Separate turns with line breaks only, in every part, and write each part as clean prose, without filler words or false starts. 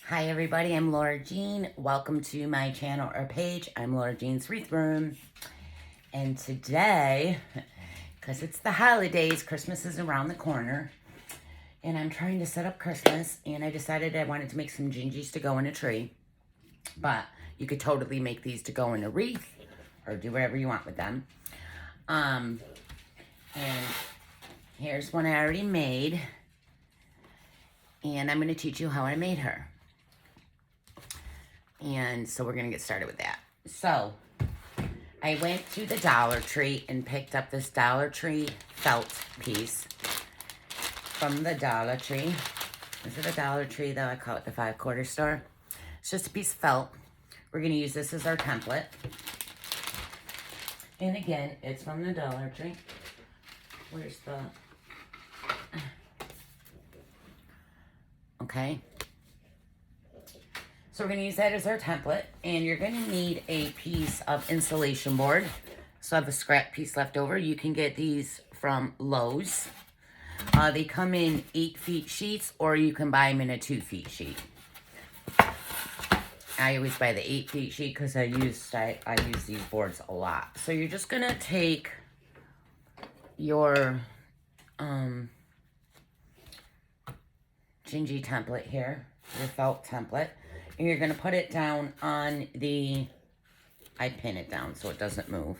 Hi everybody, I'm Laura Jean. Welcome to my channel or page. I'm Laura Jean's Wreath Room. And today, because it's the holidays, Christmas is around the corner, and I'm trying to set up Christmas, and I decided I wanted to make some gingies to go in a tree. But you could totally make these to go in a wreath or do whatever you want with them. And here's one I already made. And I'm going to teach you how I made her. And so we're going to get started with that. So I went to the Dollar Tree and picked up this Dollar Tree felt piece from the Dollar Tree. Is it a Dollar Tree though? I call it the 5-quarter store. It's just a piece of felt. We're going to use this as our template. And again, it's from the Dollar Tree. Where's the... Okay. So we're going to use that as our template, and you're going to need a piece of insulation board. So I have a scrap piece left over. You can get these from Lowe's. They come in 8-feet sheets, or you can buy them in a 2-feet sheet. I always buy the 8-feet sheet because I use these boards a lot. So you're just going to take your gingy template here, your felt template. And you're going to put it down on the, I pin it down so it doesn't move.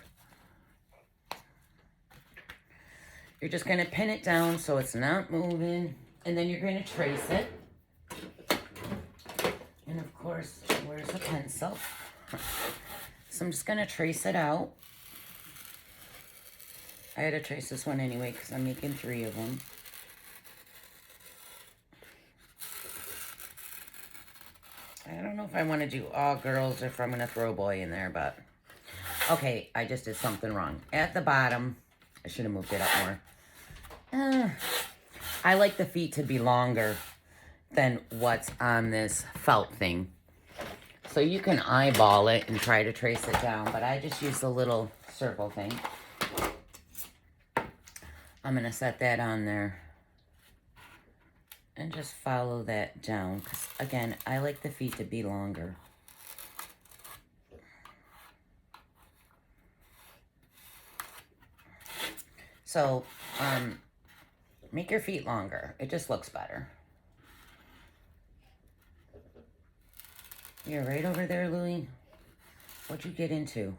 You're just going to pin it down so it's not moving. And then you're going to trace it. And of course, where's a pencil? So I'm just going to trace it out. I had to trace this one anyway because I'm making 3 of them. I don't know if I want to do all girls or if I'm going to throw a boy in there, but... Okay, I just did something wrong. At the bottom, I should have moved it up more. I like the feet to be longer than what's on this felt thing. So you can eyeball it and try to trace it down, but I just used a little circle thing. I'm going to set that on there. And just follow that down. Because, again, I like the feet to be longer. So, make your feet longer. It just looks better. You're right over there, Louie. What'd you get into?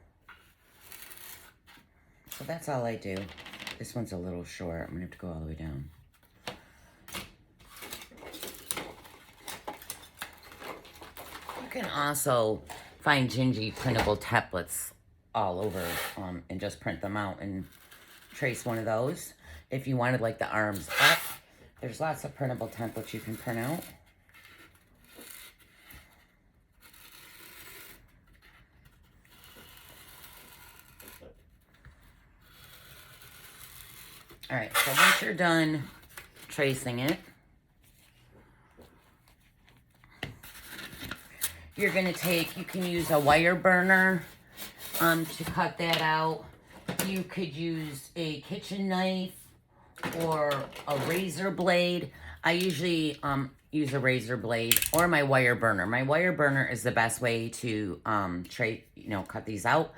So that's all I do. This one's a little short. I'm going to have to go all the way down. You can also find gingy printable templates all over and just print them out and trace one of those. If you wanted like the arms up, there's lots of printable templates you can print out. All right, so once you're done tracing it, you're going to take, you can use a wire burner to cut that out. You could use a kitchen knife or a razor blade. I usually use a razor blade or my wire burner. My wire burner is the best way to cut these out.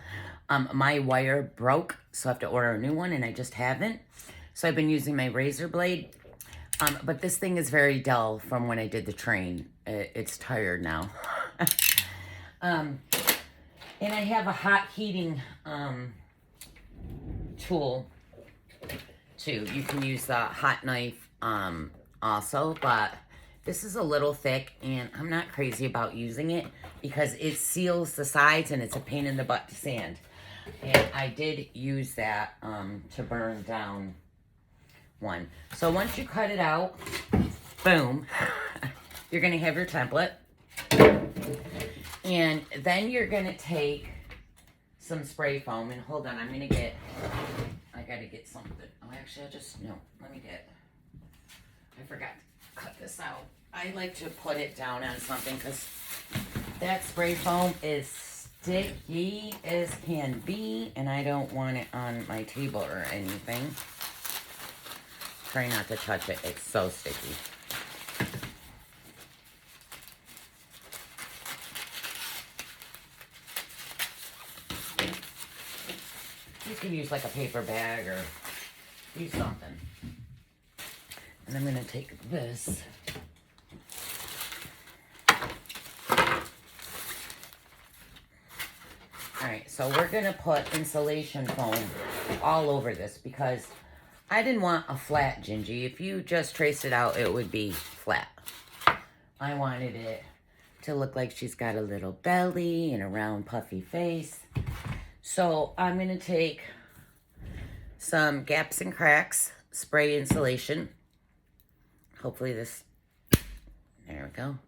My wire broke, so I have to order a new one, and I just haven't. So I've been using my razor blade. But this thing is very dull from when I did the train. It's tired now. And I have a hot heating tool too. You can use the hot knife also, but this is a little thick and I'm not crazy about using it because it seals the sides and it's a pain in the butt to sand. And I did use that to burn down one. So once you cut it out, boom, you're going to have your template. And then you're going to take some spray foam. And hold on, I got to get something. Oh, actually, I forgot to cut this out. I like to put it down on something because that spray foam is sticky as can be. And I don't want it on my table or anything. Try not to touch it. It's so sticky. just can use like a paper bag or use something. And I'm gonna take this. Alright, so we're gonna put insulation foam all over this because I didn't want a flat Gingy. If you just trace it out, it would be flat. I wanted it to look like she's got a little belly and a round puffy face. So I'm gonna take some Gaps and Cracks spray insulation. Hopefully this, there we go.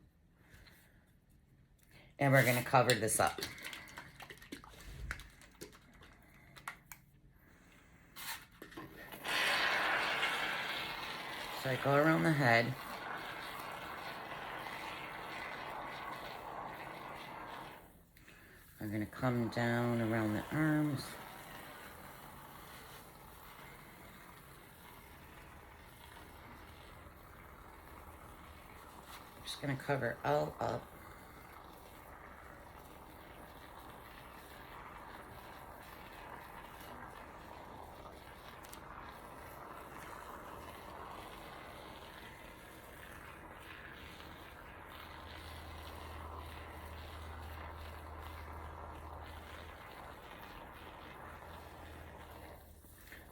And we're gonna cover this up. So I go around the head. I'm gonna come down around the arms. I'm just gonna cover all up.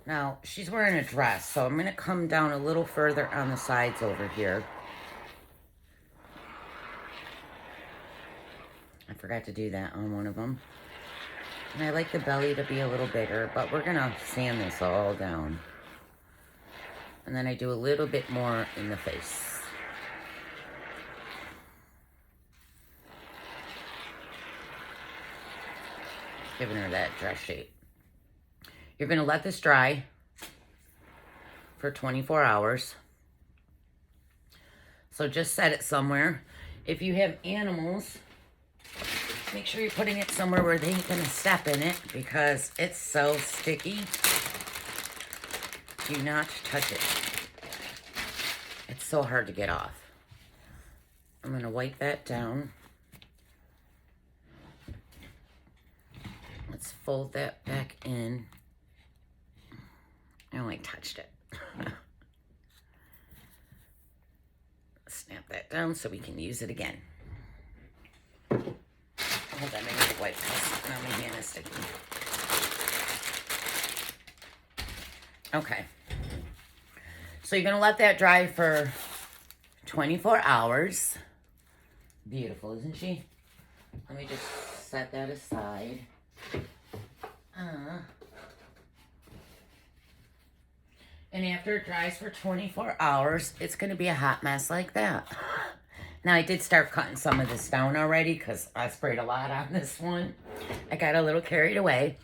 Now, she's wearing a dress, so I'm going to come down a little further on the sides over here. I forgot to do that on one of them. And I like the belly to be a little bigger, but we're going to sand this all down. And then I do a little bit more in the face. Giving her that dress shape. You're going to let this dry for 24 hours. So just set it somewhere. If you have animals, make sure you're putting it somewhere where they ain't going to step in it because it's so sticky. Do not touch it. It's so hard to get off. I'm going to wipe that down. Let's fold that back in. I only touched it. Snap that down so we can use it again. Hold on, I need to wipe this. Now my hand is sticky. Okay. So you're going to let that dry for 24 hours. Beautiful, isn't she? Let me just set that aside. And after it dries for 24 hours, it's going to be a hot mess like that. Now, I did start cutting some of this down already because I sprayed a lot on this one. I got a little carried away.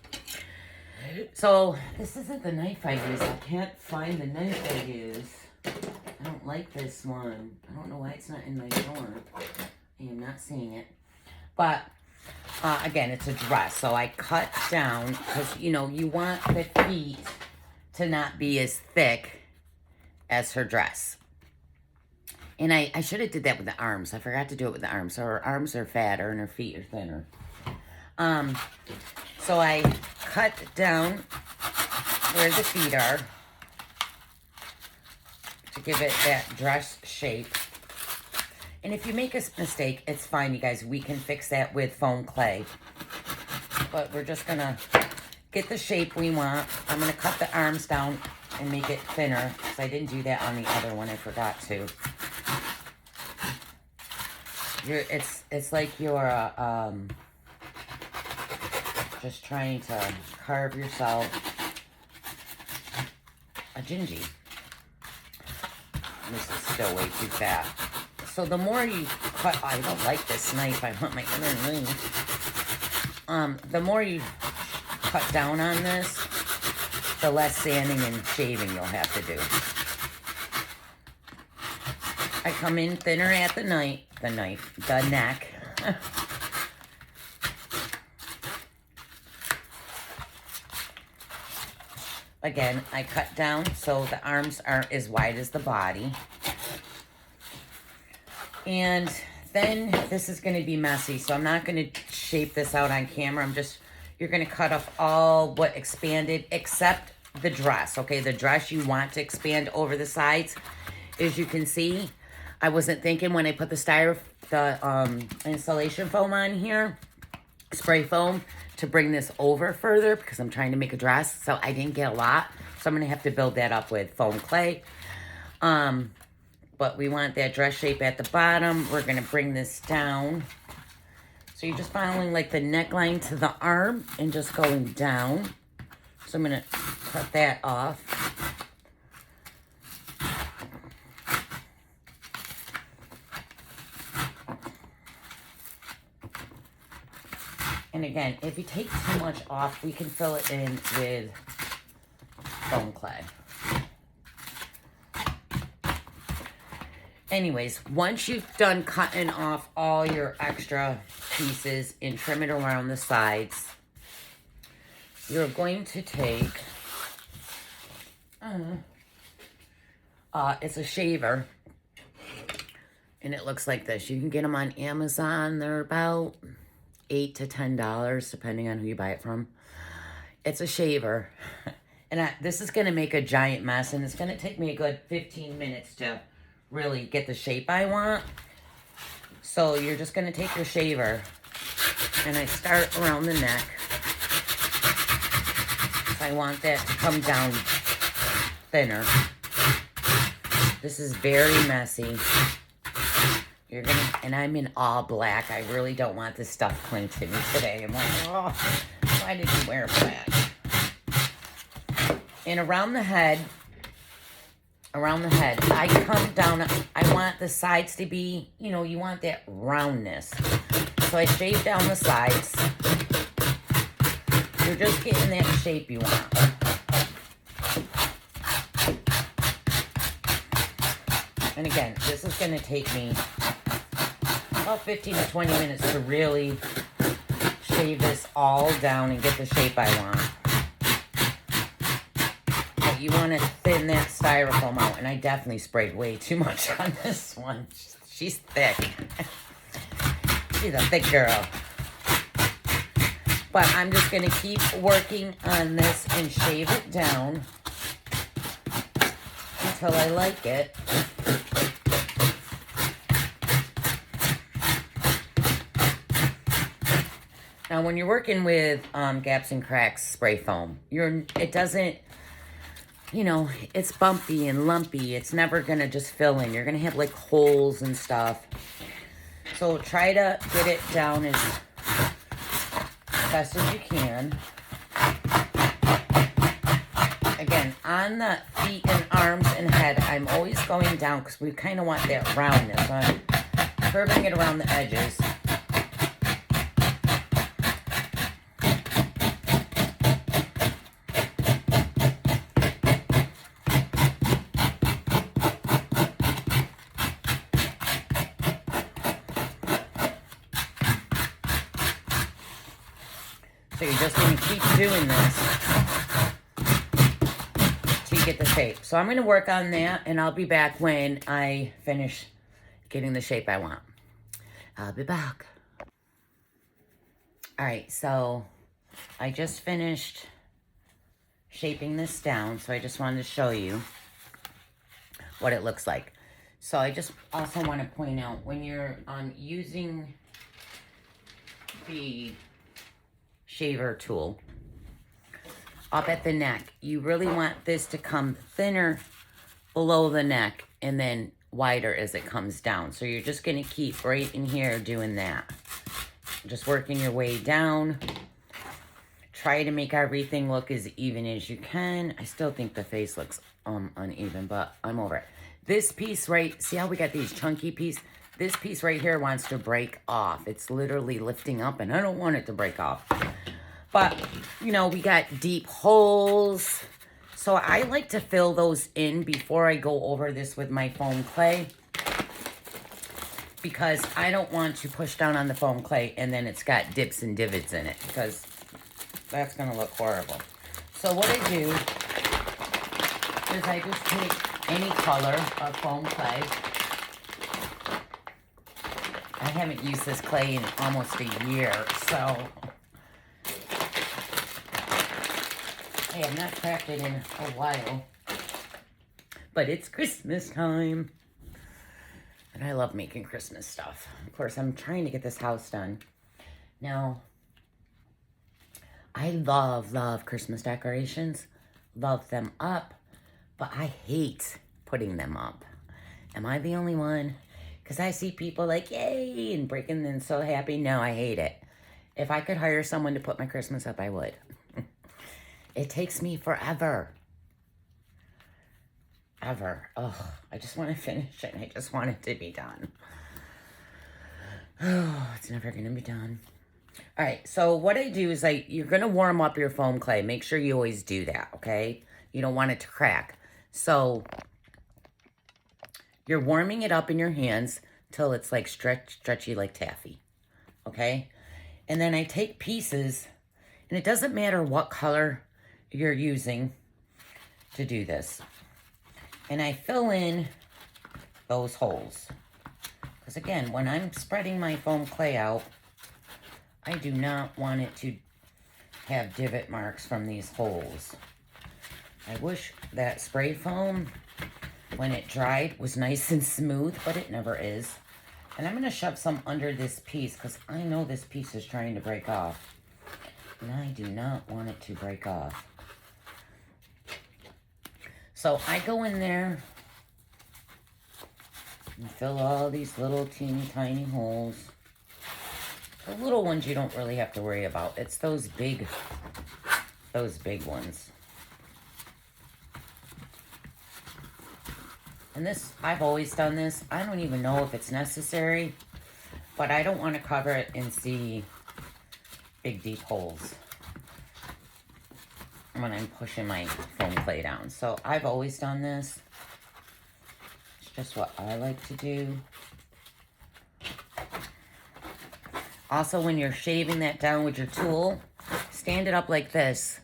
So, this isn't the knife I use. I can't find the knife I use. I don't like this one. I don't know why it's not in my drawer. I am not seeing it. But, again, it's a dress. So, I cut down because, you know, you want the feet to not be as thick as her dress. And I should have did that with the arms. I forgot to do it with the arms. So her arms are fatter and her feet are thinner. So I cut down where the feet are to give it that dress shape. And if you make a mistake, it's fine, you guys. We can fix that with foam clay. But we're just going to get the shape we want. I'm going to cut the arms down and make it thinner because I didn't do that on the other one. I forgot to. It's like you're just trying to carve yourself a Gingy. This is still way too fat. So the more you cut, I don't like this knife. I want my other knife. The more you cut down on this, the less sanding and shaving you'll have to do. I come in thinner at the neck. Again, I cut down so the arms are as wide as the body. And then this is going to be messy, so I'm not going to shape this out on camera. I'm just You're going to cut off all what expanded except the dress, okay? The dress you want to expand over the sides. As you can see, I wasn't thinking when I put the insulation foam on here, spray foam, to bring this over further because I'm trying to make a dress. So I didn't get a lot. So I'm going to have to build that up with foam clay. But we want that dress shape at the bottom. We're going to bring this down. So you're just following like the neckline to the arm and just going down. So I'm going to cut that off. And again, if you take too much off, we can fill it in with foam clay. Anyways, once you've done cutting off all your extra pieces and trim it around the sides, you're going to take, it's a shaver, and it looks like this. You can get them on Amazon. They're about $8 to $10, depending on who you buy it from. It's a shaver, and this is going to make a giant mess, and it's going to take me a good 15 minutes to really get the shape I want. So you're just going to take your shaver, and I start around the neck. I want that to come down thinner. This is very messy. You're gonna, and I'm in all black. I really don't want this stuff clinging to me today. I'm like, oh, why did you wear black? And around the head, I come down. I want the sides to be, you know, you want that roundness. So I shave down the sides. You're just getting that shape you want. And again, this is going to take me about 15 to 20 minutes to really shave this all down and get the shape I want. But you want to thin that styrofoam out, and I definitely sprayed way too much on this one. She's thick. She's a thick girl. But I'm just going to keep working on this and shave it down until I like it. Now, when you're working with Gaps and Cracks spray foam, it doesn't, you know, it's bumpy and lumpy. It's never going to just fill in. You're going to have, like, holes and stuff. So try to get it down as best as you can. Again, on the feet and arms and head, I'm always going down because we kind of want that roundness. I'm curving it around the edges. So you're just going to keep doing this till you get the shape. So I'm going to work on that, and I'll be back when I finish getting the shape I want. I'll be back. All right, so I just finished shaping this down, so I just wanted to show you what it looks like. So I just also want to point out, when you're using the shaver tool up at the neck, you really want this to come thinner below the neck and then wider as it comes down. So you're just going to keep right in here doing that. Just working your way down. Try to make everything look as even as you can. I still think the face looks uneven, but I'm over it. This piece right, see how we got these chunky pieces? This piece right here wants to break off. It's literally lifting up, and I don't want it to break off. But, you know, we got deep holes. So I like to fill those in before I go over this with my foam clay, because I don't want to push down on the foam clay and then it's got dips and divots in it, because that's going to look horrible. So what I do is I just take any color of foam clay. I haven't used this clay in almost a year, so I have not cracked it in a while. But it's Christmas time. And I love making Christmas stuff. Of course, I'm trying to get this house done. Now, I love Christmas decorations. Love them up. But I hate putting them up. Am I the only one? Because I see people like, yay, and breaking and so happy. No, I hate it. If I could hire someone to put my Christmas up, I would. It takes me forever. Ever. Oh, I just want to finish it. I just want it to be done. Oh, it's never going to be done. All right, so what I do is you're going to warm up your foam clay. Make sure you always do that, okay? You don't want it to crack. So you're warming it up in your hands till it's like stretchy like taffy, okay? And then I take pieces, and it doesn't matter what color you're using to do this. And I fill in those holes. Because again, when I'm spreading my foam clay out, I do not want it to have divot marks from these holes. I wish that spray foam, when it dried, was nice and smooth, but it never is. And I'm going to shove some under this piece because I know this piece is trying to break off. And I do not want it to break off. So I go in there and fill all these little teeny tiny holes. The little ones you don't really have to worry about. It's those big ones. And this, I've always done this. I don't even know if it's necessary, but I don't want to cover it and see big deep holes when I'm pushing my foam clay down. So I've always done this. It's just what I like to do. Also, when you're shaving that down with your tool, stand it up like this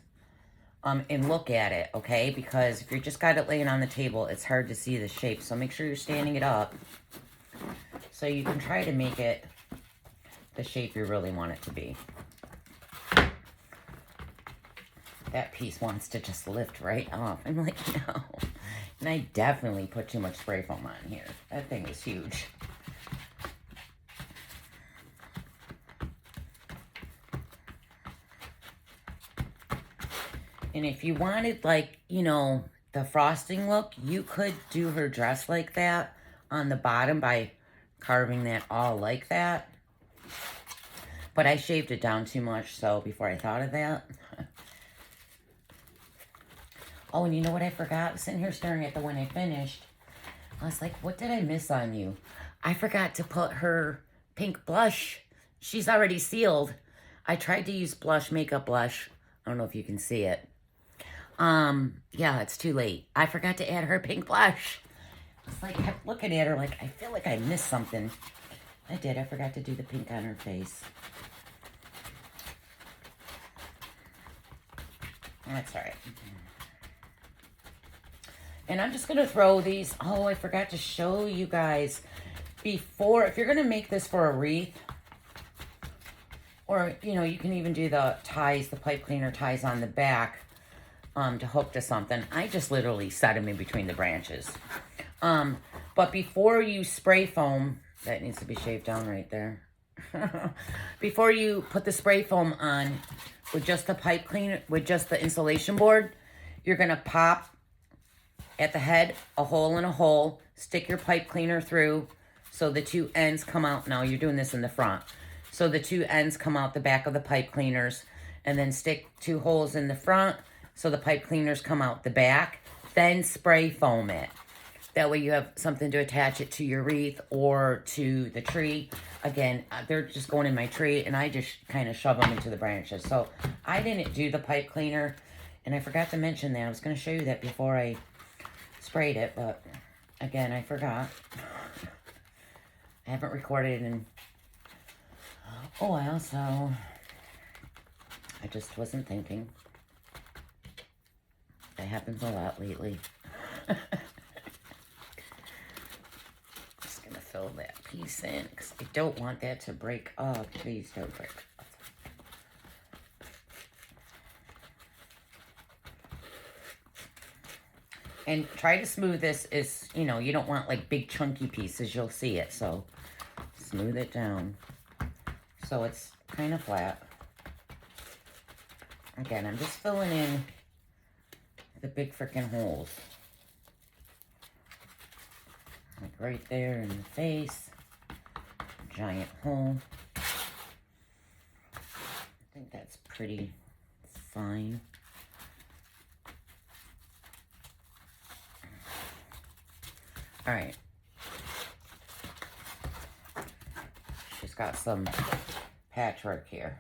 and look at it, okay? Because if you just got it laying on the table, it's hard to see the shape. So make sure you're standing it up so you can try to make it the shape you really want it to be. That piece wants to just lift right off. I'm like, no. And I definitely put too much spray foam on here. That thing is huge. And if you wanted, like, you know, the frosting look, you could do her dress like that on the bottom by carving that all like that. But I shaved it down too much, so before I thought of that. Oh, and you know what I forgot? I was sitting here staring at the one I finished. I was like, what did I miss on you? I forgot to put her pink blush. She's already sealed. I tried to use blush, makeup blush. I don't know if you can see it. Yeah, it's too late. I forgot to add her pink blush. It's like, I kept looking at her like, I feel like I missed something. I did. I forgot to do the pink on her face. That's all right. And I'm just going to throw these. Oh, I forgot to show you guys before. If you're going to make this for a wreath, or, you know, you can even do the ties, the pipe cleaner ties on the back to hook to something. I just literally set them in between the branches. But before you spray foam, that needs to be shaved down right there. Before you put the spray foam on with just the pipe cleaner, with just the insulation board, you're going to pop at the head, a hole in a hole, stick your pipe cleaner through so the two ends come out. Now you're doing this in the front. So the two ends come out the back of the pipe cleaners, and then stick 2 holes in the front so the pipe cleaners come out the back. Then spray foam it. That way you have something to attach it to your wreath or to the tree. Again, they're just going in my tree, and I just kind of shove them into the branches. So I didn't do the pipe cleaner, and I forgot to mention that. I was going to show you that before I sprayed it, but again, I forgot. I haven't recorded in a while, so I just wasn't thinking. That happens a lot lately. Just gonna fill that piece in because I don't want that to break up. Please don't break up. And try to smooth this is, you know, you don't want like big chunky pieces. You'll see it. So smooth it down so it's kind of flat. Again, I'm just filling in the big freaking holes. Like right there in the face. Giant hole. I think that's pretty fine. All right. She's got some patchwork here.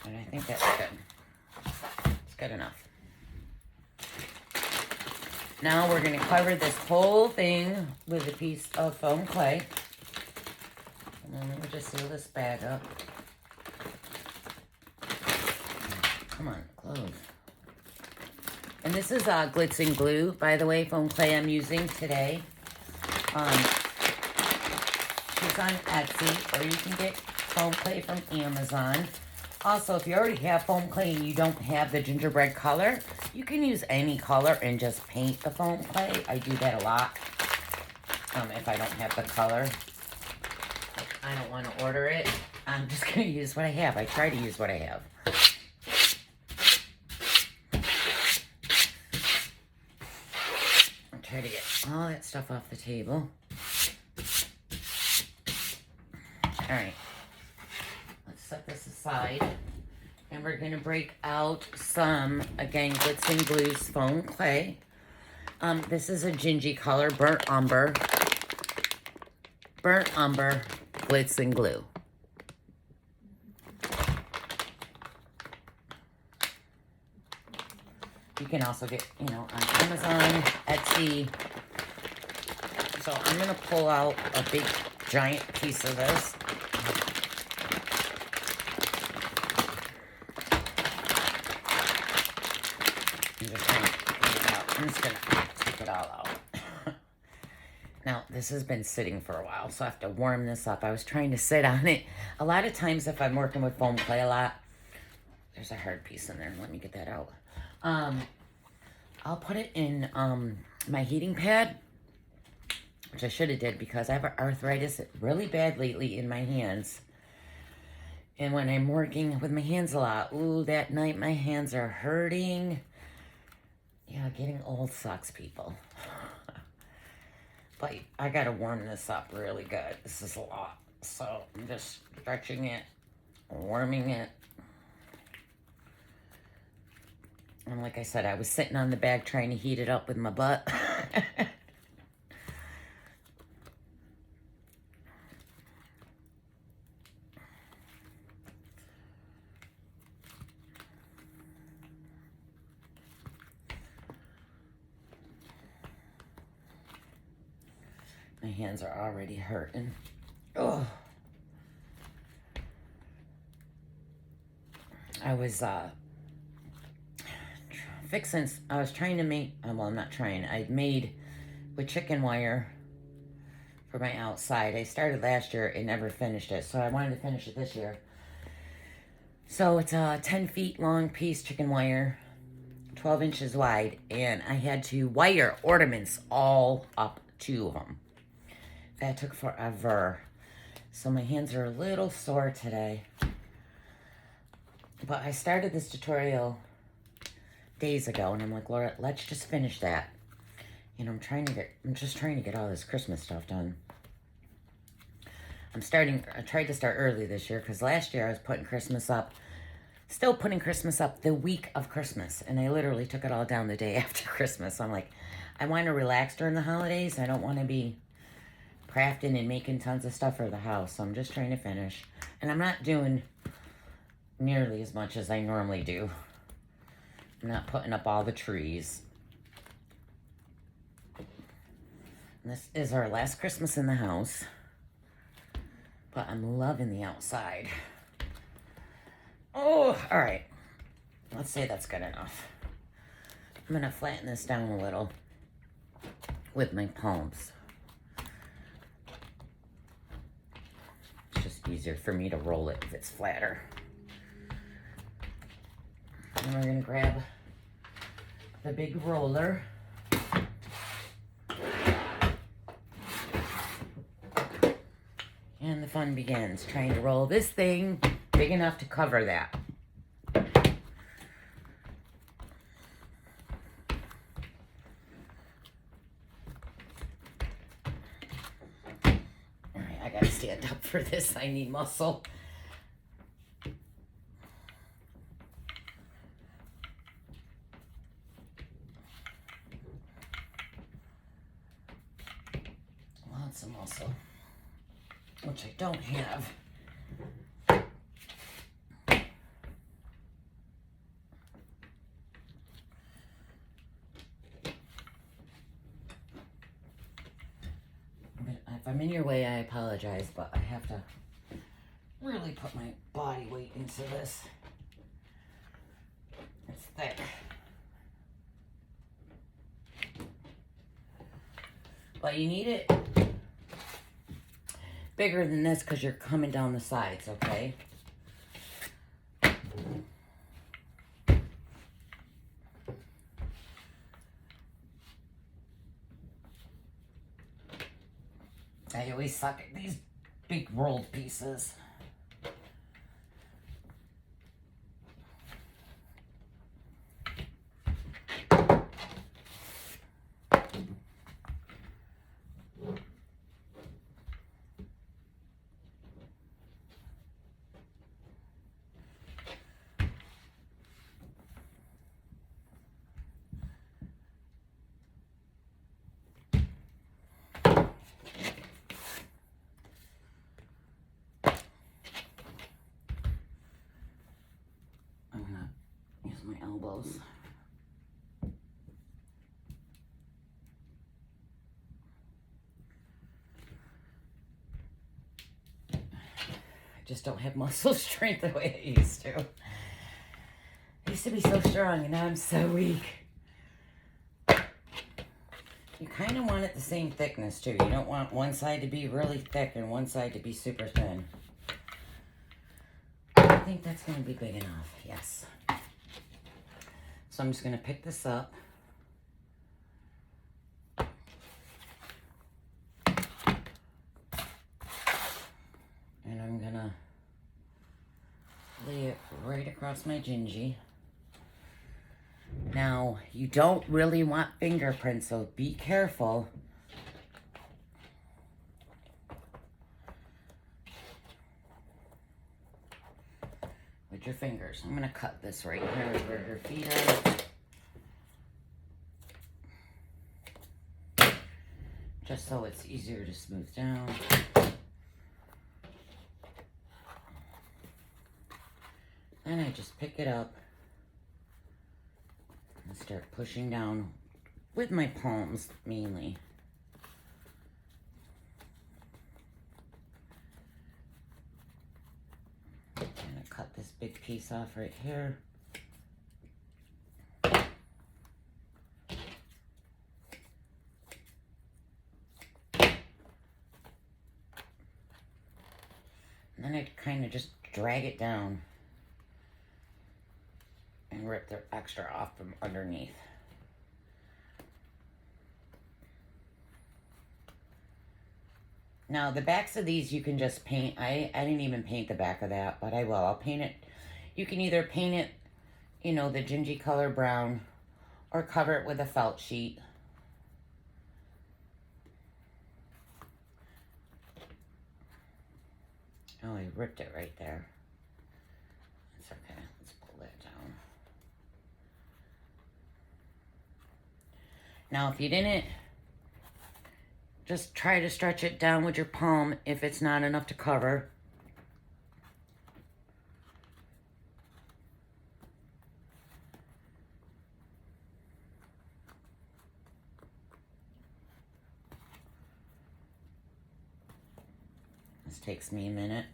And I think that's good. It's good enough. Now we're going to cover this whole thing with a piece of foam clay. And then we'll just seal this bag up. Come on, close. And this is Glitz and Glue, by the way, foam clay I'm using today. She's on Etsy, or you can get foam clay from Amazon. Also, if you already have foam clay and you don't have the gingerbread color, you can use any color and just paint the foam clay. I do that a lot if I don't have the color. I don't want to order it. I'm just going to use what I have. I try to use what I have. I'll try to get all that stuff off the table. All right. Set this aside, and we're going to break out some, again, Glitz and Glue's foam clay. This is a gingy color, burnt umber, Glitz and Glue. You can also get, you know, on Amazon, Etsy. So I'm going to pull out a big, giant piece of this. I'm just going to take it all out. Now, this has been sitting for a while, so I have to warm this up. I was trying to sit on it. A lot of times, if I'm working with foam clay a lot, there's a hard piece in there. Let me get that out. I'll put it in my heating pad, which I should have did because I have arthritis really bad lately in my hands. And when I'm working with my hands a lot, ooh, that night my hands are hurting. Yeah, getting old sucks, people. But I gotta warm this up really good. This is a lot. So I'm just stretching it, warming it. And like I said, I was sitting on the bag trying to heat it up with my butt. My hands are already hurting. Oh. I was I was trying to make, well, I'm not trying. I made with chicken wire for my outside. I started last year and never finished it, so I wanted to finish it this year. So it's a 10 feet long piece chicken wire, 12 inches wide, and I had to wire ornaments all up to them. That took forever. So my hands are a little sore today. But I started this tutorial days ago, and I'm like, Laura, let's just finish that. You know, I'm just trying to get all this Christmas stuff done. I tried to start early this year, because last year I was putting Christmas up, still putting Christmas up the week of Christmas, and I literally took it all down the day after Christmas. So I'm like, I want to relax during the holidays. I don't want to be crafting and making tons of stuff for the house. So I'm just trying to finish. And I'm not doing nearly as much as I normally do. I'm not putting up all the trees. And this is our last Christmas in the house. But I'm loving the outside. Oh, all right. Let's say that's good enough. I'm gonna flatten this down a little with my palms. It's just easier for me to roll it if it's flatter. And we're gonna grab the big roller. And the fun begins, trying to roll this thing big enough to cover that. Alright, I gotta stand up for this. I need muscle. Lots of muscle, which I don't have. If I'm in your way, I apologize, but I have to really put my body weight into this. It's thick. But you need it bigger than this because you're coming down the sides, okay? I always suck at these big rolled pieces. My elbows. I just don't have muscle strength the way I used to. I used to be so strong and now I'm so weak. You kind of want it the same thickness too. You don't want one side to be really thick and one side to be super thin. I think that's going to be big enough. Yes. So I'm just going to pick this up. And I'm going to lay it right across my gingy. Now, you don't really want fingerprints, so be careful. With your fingers. I'm going to cut this right here where your feet are. Just so it's easier to smooth down. Then I just pick it up and start pushing down with my palms mainly. Cut this big piece off right here. And then I kind of just drag it down and rip the extra off from underneath. Now, the backs of these you can just paint. I didn't even paint the back of that, but I will. I'll paint it. You can either paint it, you know, the gingy color brown, or cover it with a felt sheet. Oh, I ripped it right there. It's okay. Let's pull that down. Now, if you didn't, just try to stretch it down with your palm if it's not enough to cover. This takes me a minute.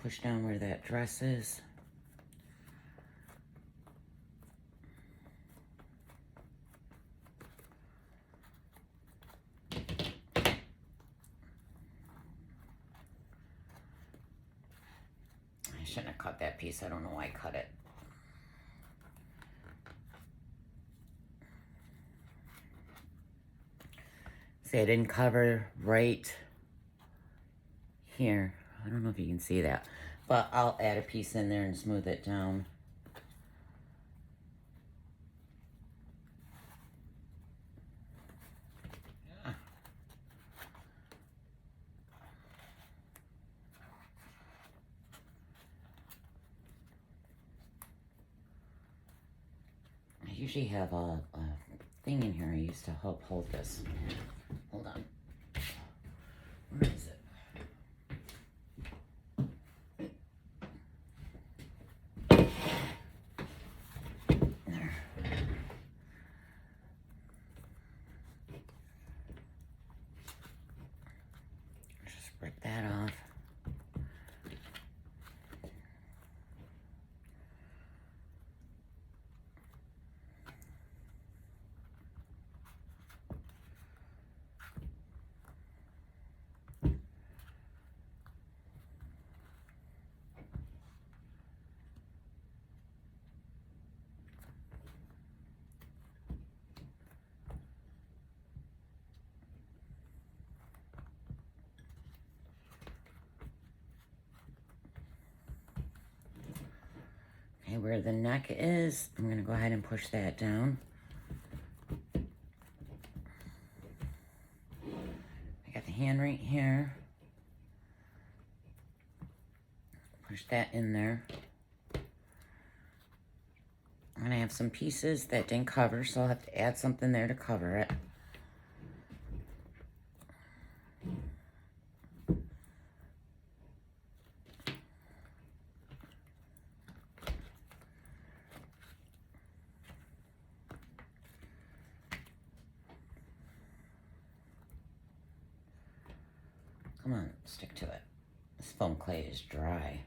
push down where that dress is. I shouldn't have cut that piece. I don't know why I cut it. See, I didn't cover right here. I don't know if you can see that, but I'll add a piece in there and smooth it down. I usually have a thing in here I used to help hold this. Hold on. Where is it? There. Just rip that off. Okay, where the neck is, I'm gonna go ahead and push that down. I got the hand right here. Push that in there. I'm gonna have some pieces that didn't cover, so I'll have to add something there to cover it. Come on, stick to it. This foam clay is dry.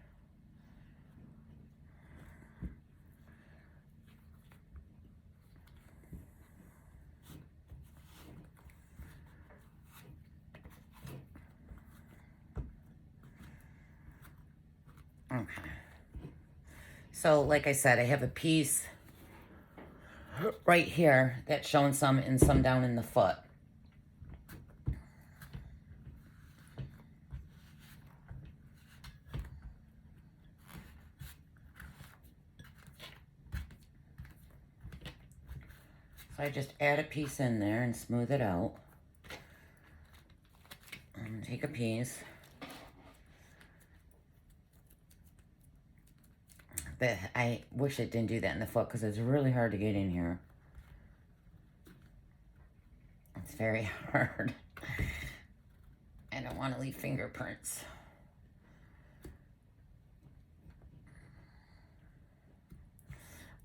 Okay. So, like I said, I have a piece right here that's showing some and some down in the foot. So I just add a piece in there and smooth it out. And take a piece. But I wish it didn't do that in the foot because it's really hard to get in here. It's very hard. I don't want to leave fingerprints.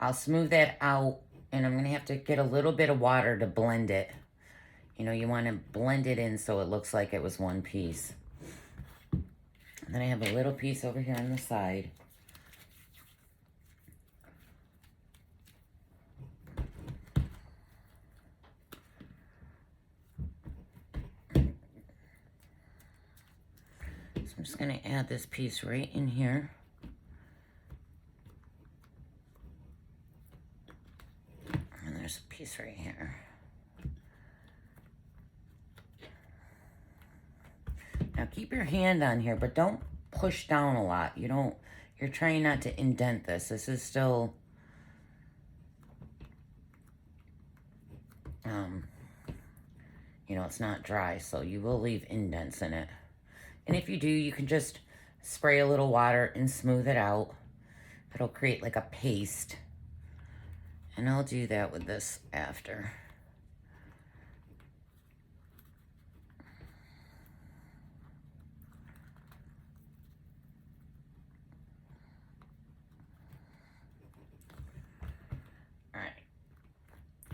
I'll smooth that out, and I'm going to have to get a little bit of water to blend it. You know, you want to blend it in so it looks like it was one piece. And then I have a little piece over here on the side. So I'm just going to add this piece right in here. And there's a piece right here. Now keep your hand on here, but don't push down a lot. You're trying not to indent this. This is still, you know, it's not dry, so you will leave indents in it. And if you do, you can just spray a little water and smooth it out. It'll create like a paste. And I'll do that with this after.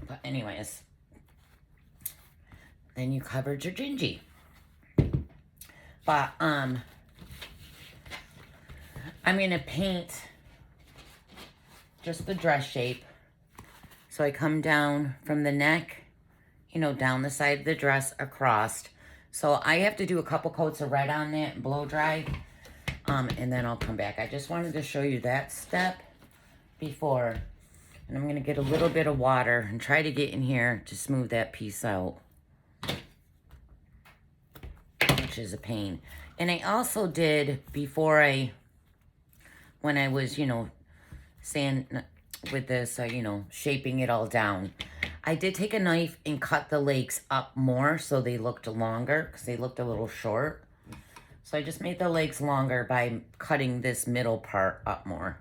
But anyways, then you covered your gingy. But I'm going to paint just the dress shape. So I come down from the neck, you know, down the side of the dress across. So I have to do a couple coats of red on that and blow dry. And then I'll come back. I just wanted to show you that step before. And I'm going to get a little bit of water and try to get in here to smooth that piece out, which is a pain. And I also did, when I was, you know, with this, you know, shaping it all down, I did take a knife and cut the legs up more so they looked longer because they looked a little short. So I just made the legs longer by cutting this middle part up more.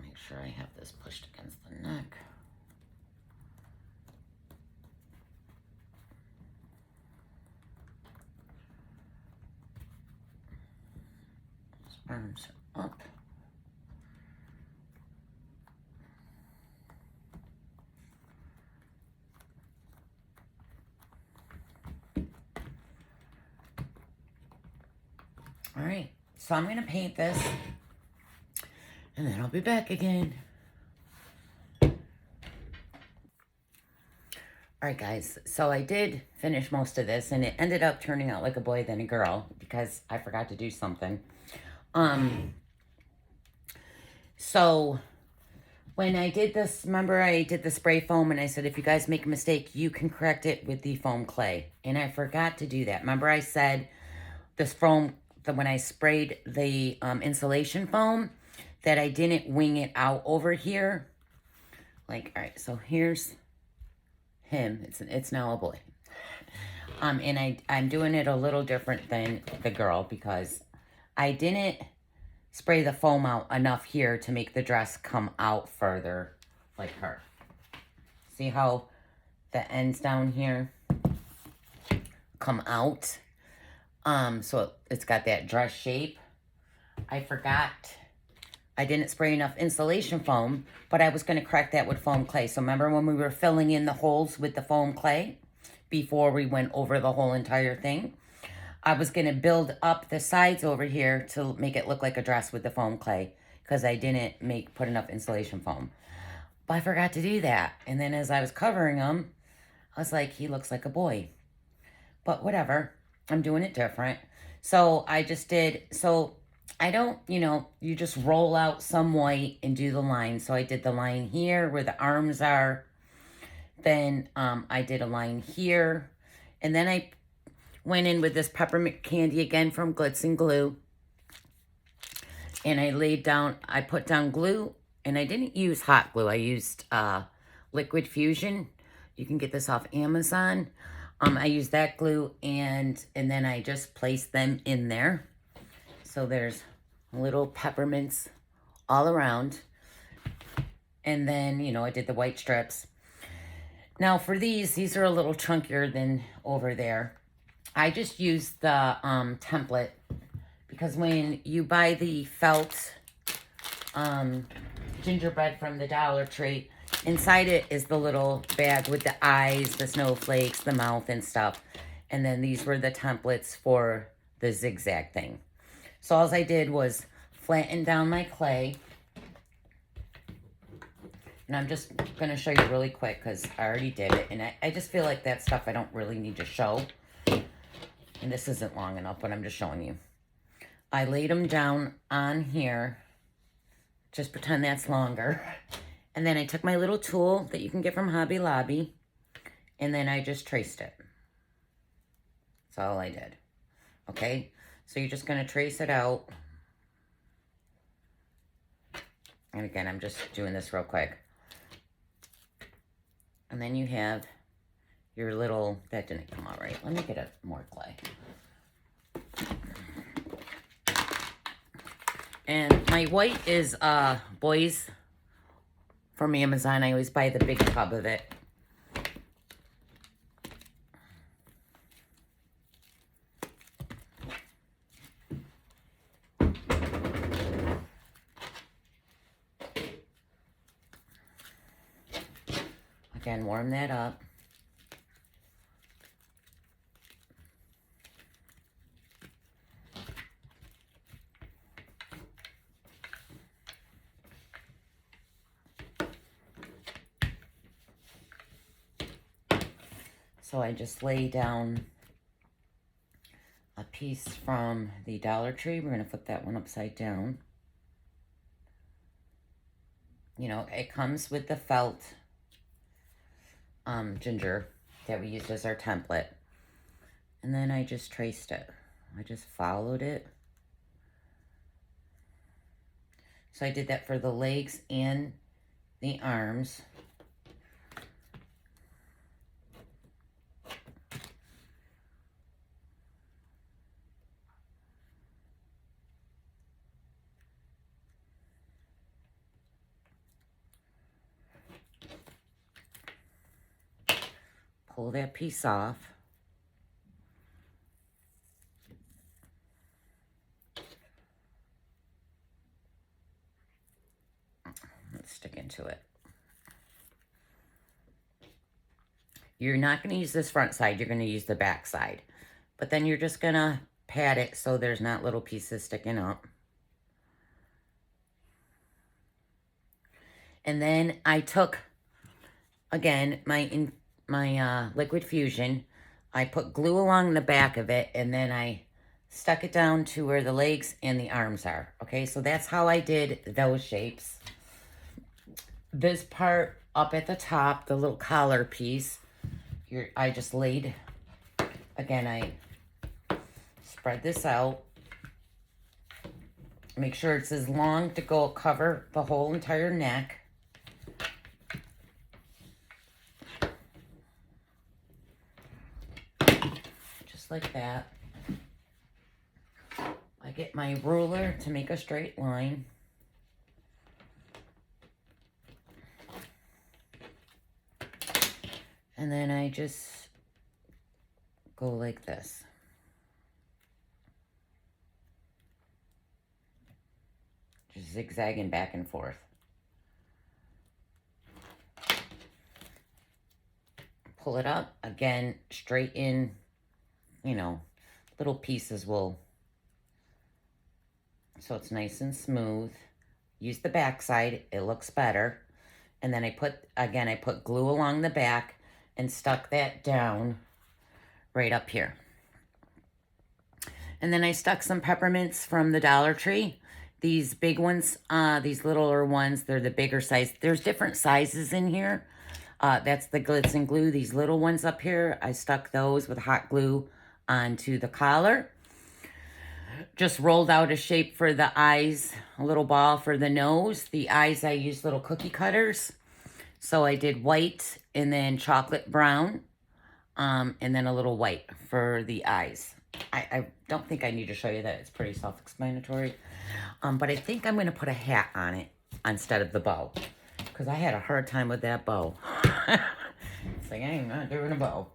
Make sure I have this pushed against the neck. Arms are up. All right, so I'm gonna paint this and then I'll be back again. All right, guys, so I did finish most of this and it ended up turning out like a boy then a girl because I forgot to do something. So when I did this, remember I did the spray foam and I said, if you guys make a mistake, you can correct it with the foam clay. And I forgot to do that. Remember I said this foam, when I sprayed the insulation foam, that I didn't wing it out over here. Like, all right, so here's him. It's now a boy. And I'm doing it a little different than the girl because I didn't spray the foam out enough here to make the dress come out further like her. See how the ends down here come out? So it's got that dress shape. I forgot I didn't spray enough insulation foam, but I was going to correct that with foam clay. So remember when we were filling in the holes with the foam clay before we went over the whole entire thing? I was going to build up the sides over here to make it look like a dress with the foam clay because I didn't put enough insulation foam. But I forgot to do that. And then as I was covering him, I was like, he looks like a boy. But whatever. I'm doing it different. So I just did, so I don't, you know, you just roll out some white and do the line. So I did the line here where the arms are. Then I did a line here. And then I went in with this peppermint candy again from Glitz and Glue. And I put down glue. And I didn't use hot glue. I used Liquid Fusion. You can get this off Amazon. I used that glue and then I just placed them in there. So there's little peppermints all around. And then, you know, I did the white strips. Now for these are a little chunkier than over there. I just used the template because when you buy the felt gingerbread from the Dollar Tree, inside it is the little bag with the eyes, the snowflakes, the mouth and stuff. And then these were the templates for the zigzag thing. So all I did was flatten down my clay. And I'm just going to show you really quick because I already did it. And I just feel like that stuff I don't really need to show. And this isn't long enough, but I'm just showing you. I laid them down on here. Just pretend that's longer. And then I took my little tool that you can get from Hobby Lobby. And then I just traced it. That's all I did. Okay? So you're just going to trace it out. And again, I'm just doing this real quick. And then you have your little, that didn't come out right. Let me get more clay. And my white is Boys from Amazon. I always buy the big tub of it. Again, warm that up. So I just lay down a piece from the Dollar Tree. We're going to flip that one upside down. You know, it comes with the felt ginger that we used as our template. And then I just traced it. I just followed it. So I did that for the legs and the arms. Pull that piece off. Let's stick into it. You're not going to use this front side. You're going to use the back side. But then you're just going to pat it so there's not little pieces sticking up. And then I took, again, my liquid fusion. I put glue along the back of it, and then I stuck it down to where the legs and the arms are. Okay, so that's how I did those shapes. This part up at the top, the little collar piece, I just laid, again, I spread this out. Make sure it's as long to go cover the whole entire neck. Just like that. I get my ruler to make a straight line. And then I just go like this. Just zigzagging back and forth. Pull it up. Again, straighten, you know, little pieces will, so it's nice and smooth. Use the back side. It looks better. And then I put glue along the back and stuck that down right up here. And then I stuck some peppermints from the Dollar Tree. These big ones, these littler ones, they're the bigger size. There's different sizes in here. That's the glitz and glue. These little ones up here, I stuck those with hot glue onto the collar. Just rolled out a shape for the eyes, a little ball for the nose. The eyes, I used little cookie cutters. So I did white and then chocolate brown, and then a little white for the eyes. I don't think I need to show you that. It's pretty self-explanatory. But I think I'm going to put a hat on it instead of the bow, because I had a hard time with that bow. It's like, I'm not doing a bow.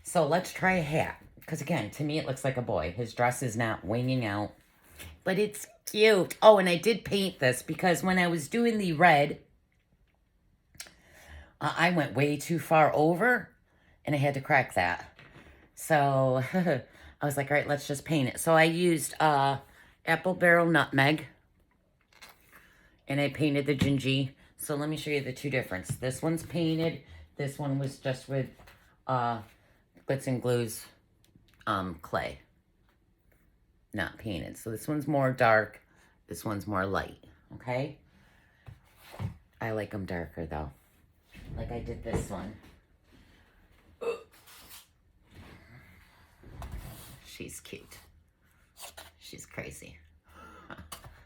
So let's try a hat, because again, to me it looks like a boy. His dress is not winging out, but it's cute. Oh, and I did paint this because when I was doing the red, I went way too far over, and I had to crack that. So I was like, all right, let's just paint it. So I used apple barrel nutmeg, and I painted the gingy. So let me show you the two difference. This one's painted. This one was just with glitz and glue's clay, not painted. So this one's more dark. This one's more light, okay? I like them darker, though. Like I did this one. She's cute. She's crazy.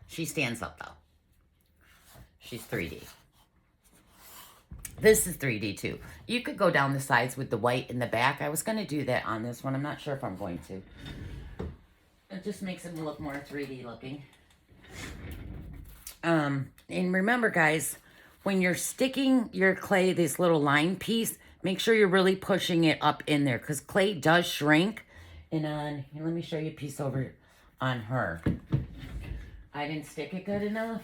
She stands up, though. She's 3D. This is 3D, too. You could go down the sides with the white in the back. I was going to do that on this one. I'm not sure if I'm going to. It just makes it look more 3D looking. And remember, guys, when you're sticking your clay, this little line piece, make sure you're really pushing it up in there, because clay does shrink. And here, let me show you a piece over on her. I didn't stick it good enough.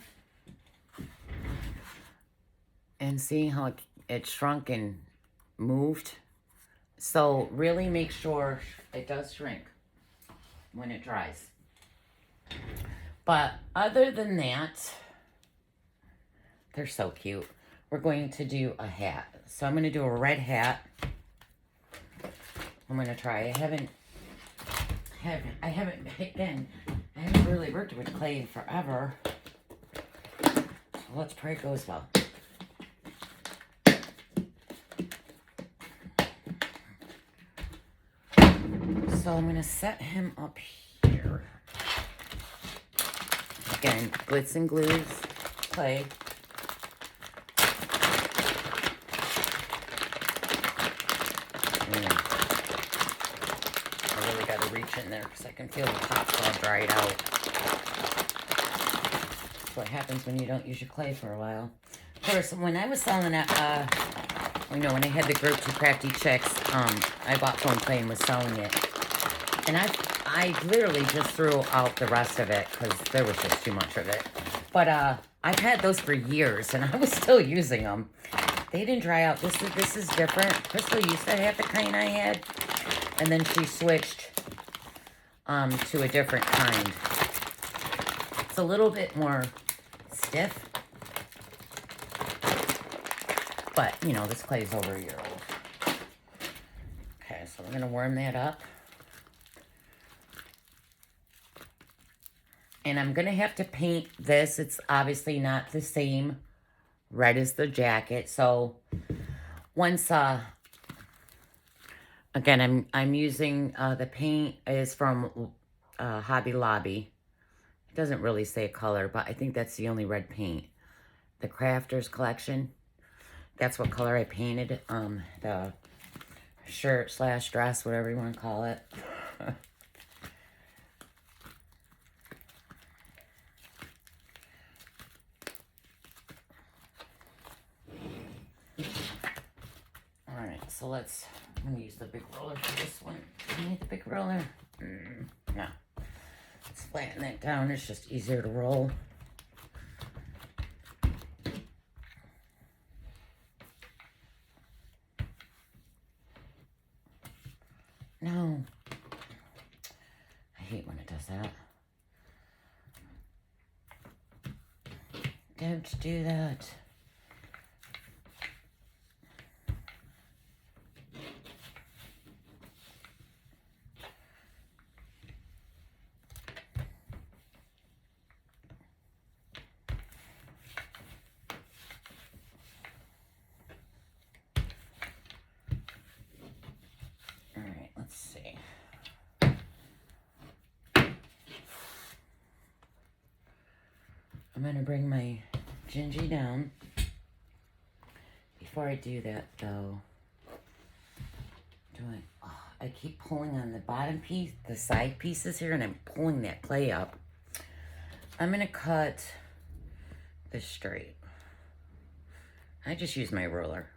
And see how it shrunk, and moved. So really make sure it does shrink when it dries. But other than that, they're so cute. We're going to do a hat. So I'm going to do a red hat. I'm going to try. I haven't really worked with clay in forever. So let's pray it goes well. So I'm going to set him up here. Again, glitz and glues, clay. I really got to reach in there because I can feel the top's all dried out. That's what happens when you don't use your clay for a while. Of course, when I was selling it, when I had the group Two Crafty Chicks, I bought foam clay and was selling it. And I literally just threw out the rest of it because there was just too much of it. But I've had those for years and I was still using them. They didn't dry out. This is different. Crystal used to have the kind I had. And then she switched to a different kind. It's a little bit more stiff. But, this clay is over a year old. Okay, so we're going to warm that up. And I'm going to have to paint this. It's obviously not the same red as the jacket. So once, again, I'm using, the paint is from Hobby Lobby. It doesn't really say color, but I think that's the only red paint. The Crafters Collection. That's what color I painted the shirt / dress, whatever you want to call it. Alright, so I'm going to use the big roller for this one. Do you need the big roller? No. Let's flatten that down. It's just easier to roll. No. I hate when it does that. Don't do that. Let's see. I'm going to bring my Gingy down. Before I do that, though, I keep pulling on the bottom piece, the side pieces here, and I'm pulling that clay up. I'm going to cut this straight. I just use my ruler.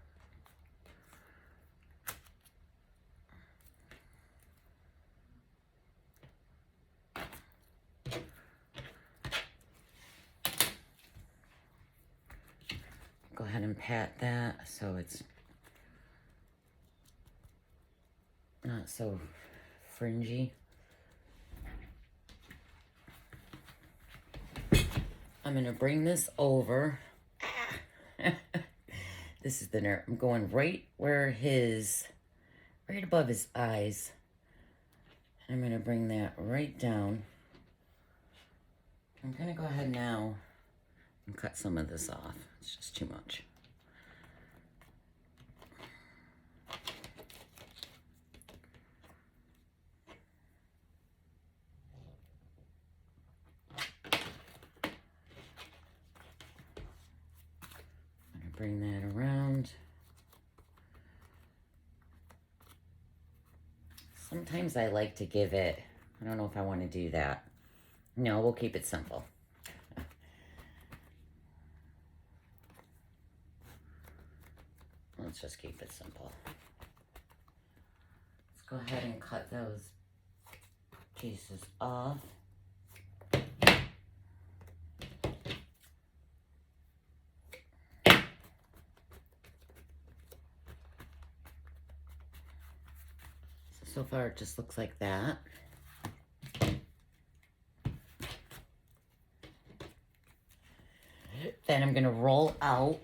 Go ahead and pat that so it's not so fringy. I'm going to bring this over. This is the nerve. I'm going right above his eyes. I'm going to bring that right down. I'm going to go ahead now and cut some of this off. It's just too much. I'm going to bring that around. Sometimes I like to give it, I don't know if I want to do that. No, we'll keep it simple. Let's just keep it simple. Let's go ahead and cut those pieces off. So far it just looks like that. Then I'm gonna roll out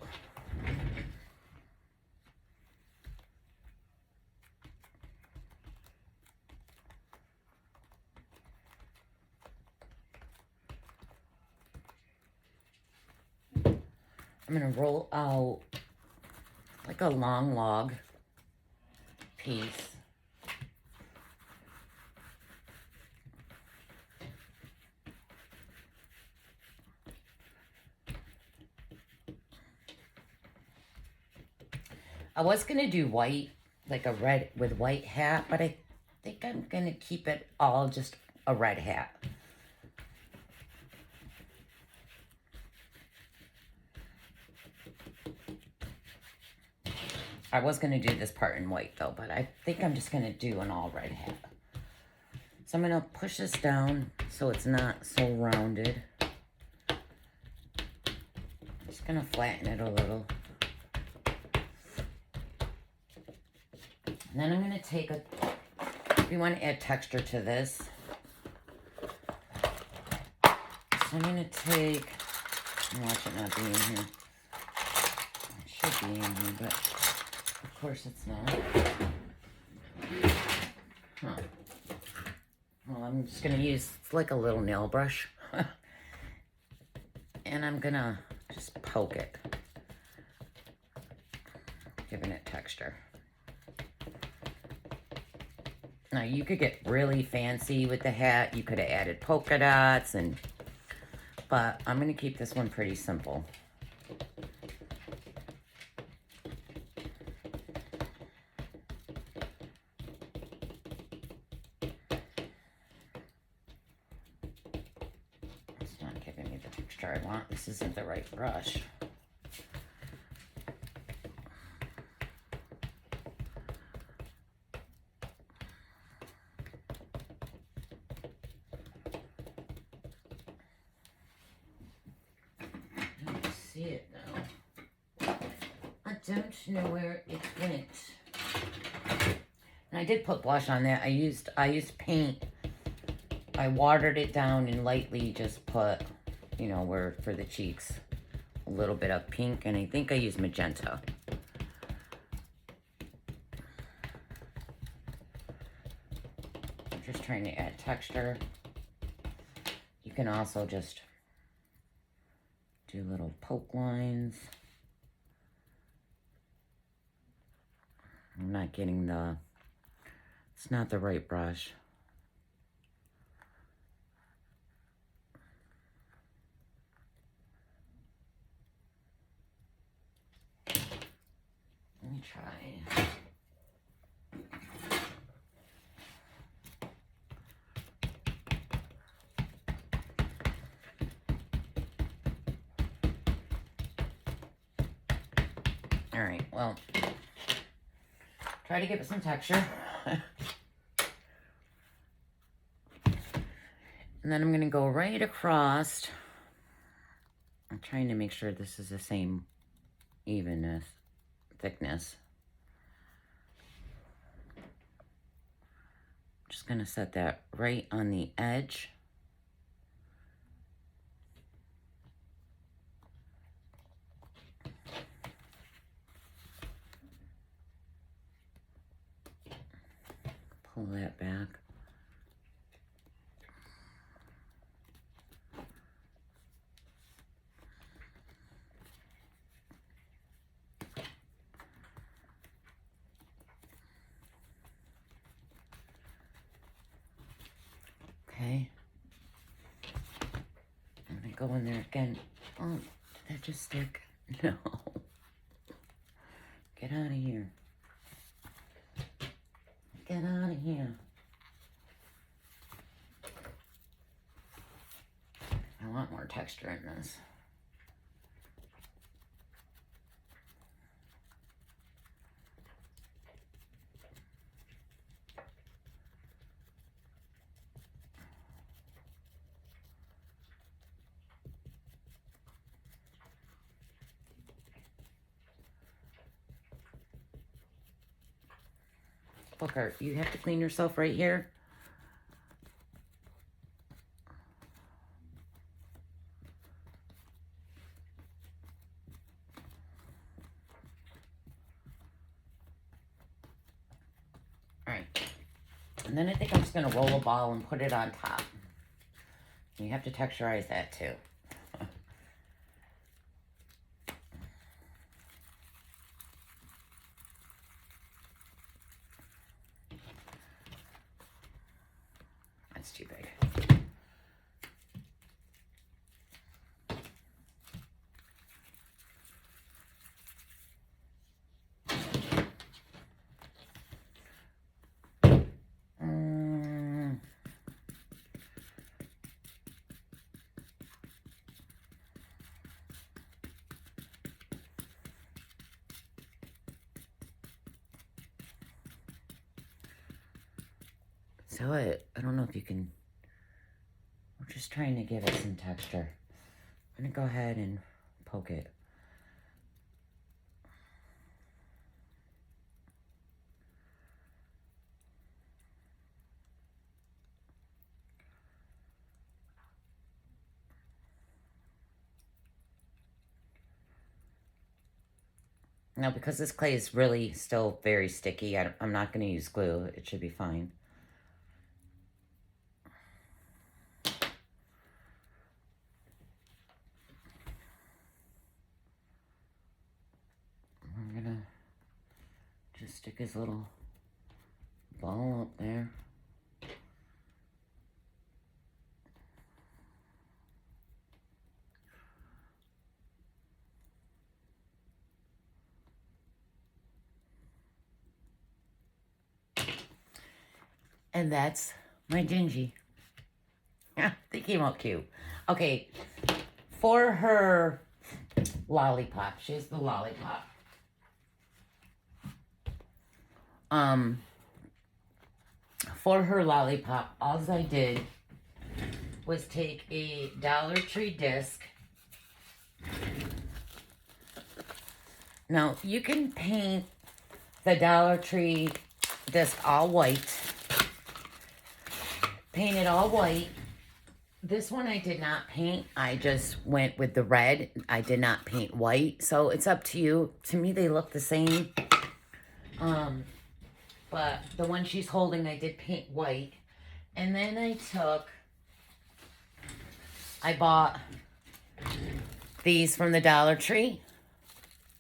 like a long log piece. I was gonna do white, like a red with white hat, but I think I'm gonna keep it all just a red hat. I was gonna do this part in white though, but I think I'm just gonna do an all red hat. So I'm gonna push this down so it's not so rounded. Just gonna flatten it a little. And then I'm gonna take if you want to add texture to this. So I'm gonna take, watch it not be in here. It should be in here, but of course it's not. Huh. Well, I'm just gonna use, it's like a little nail brush. And I'm gonna just poke it, giving it texture. Now you could get really fancy with the hat. You could have added polka dots, but I'm gonna keep this one pretty simple. It's not giving me the texture I want. This isn't the right brush. See it now. I don't know where it went. And I did put blush on that. I used paint. I watered it down and lightly just put, you know, where for the cheeks, a little bit of pink, and I think I used magenta. I'm just trying to add texture. You can also just do little poke lines. I'm not getting it's not the right brush. Let me try. All right, well, try to give it some texture. And then I'm gonna go right across. I'm trying to make sure this is the same evenness, thickness. I'm just gonna set that right on the edge. Pull that back. Okay. I'm gonna go in there again. Oh, did that just stick? No. Get out of here. Get out of here. I want more texture in this. Booker, you have to clean yourself right here. All right. And then I think I'm just going to roll a ball and put it on top. You have to texturize that too. That's too big. So I don't know if you can, we're just trying to give it some texture. I'm going to go ahead and poke it. Now, because this clay is really still very sticky, I'm not going to use glue. It should be fine. I'm going to just stick his little ball up there. And that's my Gingy. Yeah, they came out cute. Okay, for her lollipop, she's the lollipop. For her lollipop, all I did was take a Dollar Tree disc. Now, you can paint the Dollar Tree disc all white. Paint it all white. This one I did not paint. I just went with the red. I did not paint white. So it's up to you. To me, they look the same. But the one she's holding, I did paint white. And then I bought these from the Dollar Tree.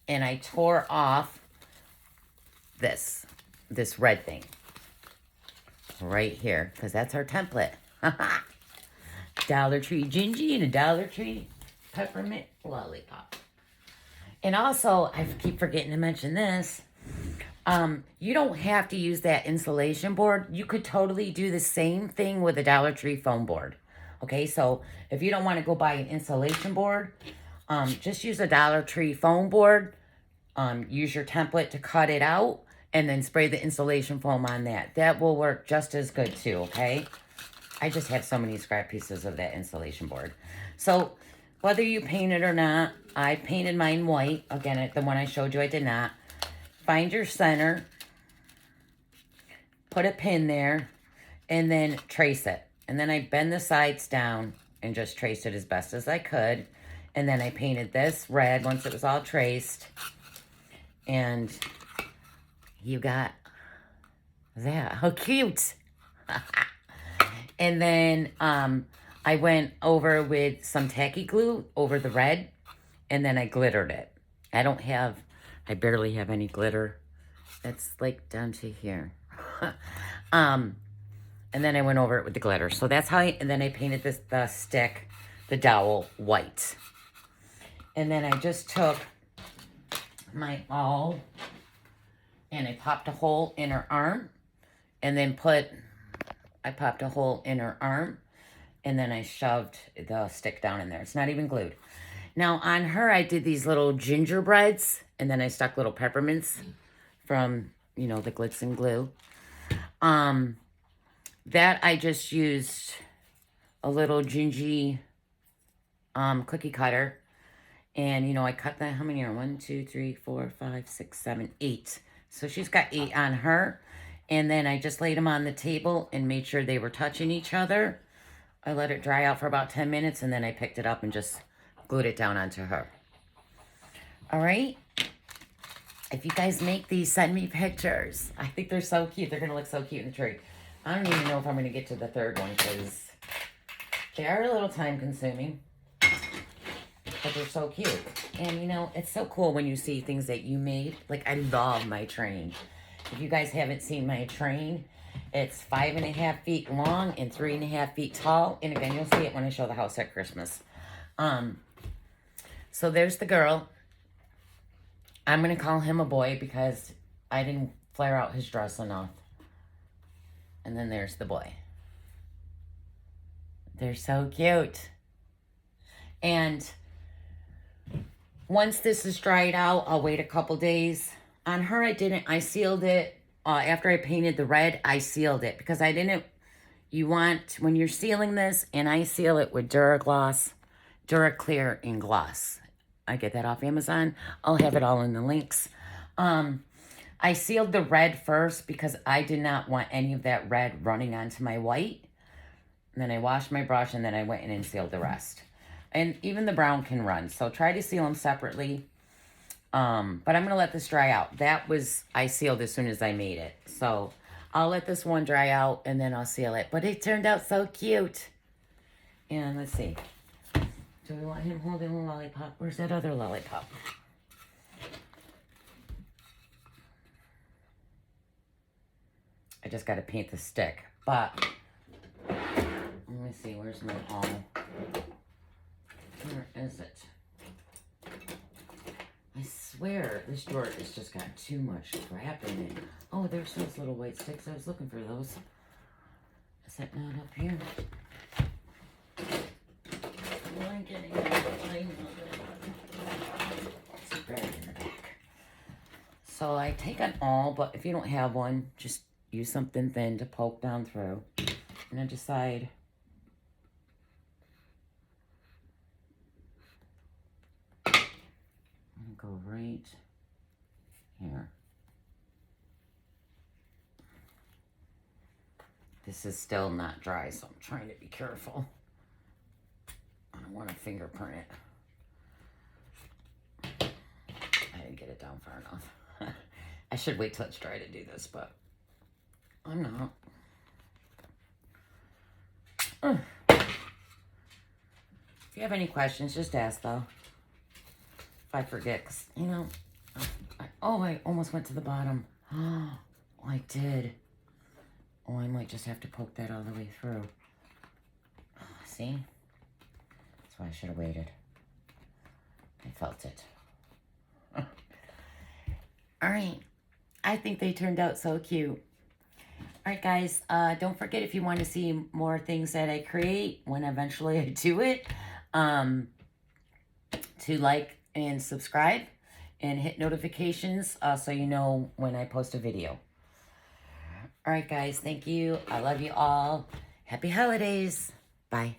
And I tore off this red thing. Right here. Because that's our template. Dollar Tree Gingy and a Dollar Tree Peppermint lollipop. And also, I keep forgetting to mention this. You don't have to use that insulation board. You could totally do the same thing with a Dollar Tree foam board. Okay, so if you don't want to go buy an insulation board, just use a Dollar Tree foam board. Use your template to cut it out and then spray the insulation foam on that. That will work just as good too, okay? I just have so many scrap pieces of that insulation board. So whether you paint it or not, I painted mine white. Again, the one I showed you, I did not. Find your center, put a pin there, and then trace it. And then I bend the sides down and just traced it as best as I could. And then I painted this red once it was all traced. And you got that. How cute. And then I went over with some tacky glue over the red. And then I glittered it. I barely have any glitter. It's like down to here. And then I went over it with the glitter. So that's how and then I painted the stick, the dowel, white. And then I just took my awl and I popped a hole in her arm. And then I popped a hole in her arm. And then I shoved the stick down in there. It's not even glued. Now on her, I did these little gingerbreads. And then I stuck little peppermints from, the glitz and glue. That I just used a little gingy cookie cutter. And, I cut that, how many are? 1, 2, 3, 4, 5, 6, 7, 8. So she's got 8 on her. And then I just laid them on the table and made sure they were touching each other. I let it dry out for about 10 minutes, and then I picked it up and just glued it down onto her. All right? If you guys make these, send me pictures. I think they're so cute. They're going to look so cute in the tree. I don't even know if I'm going to get to the third one because they are a little time consuming. But they're so cute. And, you know, it's so cool when you see things that you made. Like, I love my train. If you guys haven't seen my train, it's 5.5 feet long and 3.5 feet tall. And again, you'll see it when I show the house at Christmas. So there's the girl. I'm going to call him a boy because I didn't flare out his dress enough. And then there's the boy. They're so cute. And once this is dried out, I'll wait a couple days. On her, I sealed it. After I painted the red, I sealed it. Because I didn't, when you're sealing this, and I seal it with Duragloss, Duraclear and Gloss. I get that off Amazon. I'll have it all in the links. I sealed the red first because I did not want any of that red running onto my white. And then I washed my brush and then I went in and sealed the rest. And even the brown can run. So try to seal them separately. But I'm going to let this dry out. I sealed as soon as I made it. So I'll let this one dry out and then I'll seal it. But it turned out so cute. And let's see. Do we want him holding a lollipop? Where's that other lollipop? I just got to paint the stick. But, let me see. Where's my all? Where is it? I swear, this drawer has just got too much crap in it. Oh, there's those little white sticks. I was looking for those. Is that not up here? So I take an awl, but if you don't have one, just use something thin to poke down through. And I decide I'm gonna go right here. This is still not dry, so I'm trying to be careful. I don't want to fingerprint it. I didn't get it down far enough. I should wait till it's dry to do this, but I'm not. If you have any questions, just ask, though. If I forget, 'cause, you know, I almost went to the bottom. Oh, I did. Oh, I might just have to poke that all the way through. See? That's why I should have waited. I felt it. All right. I think they turned out so cute. All right, guys. Don't forget, if you want to see more things that I create when eventually I do it, to like and subscribe and hit notifications so you know when I post a video. All right, guys. Thank you. I love you all. Happy holidays. Bye.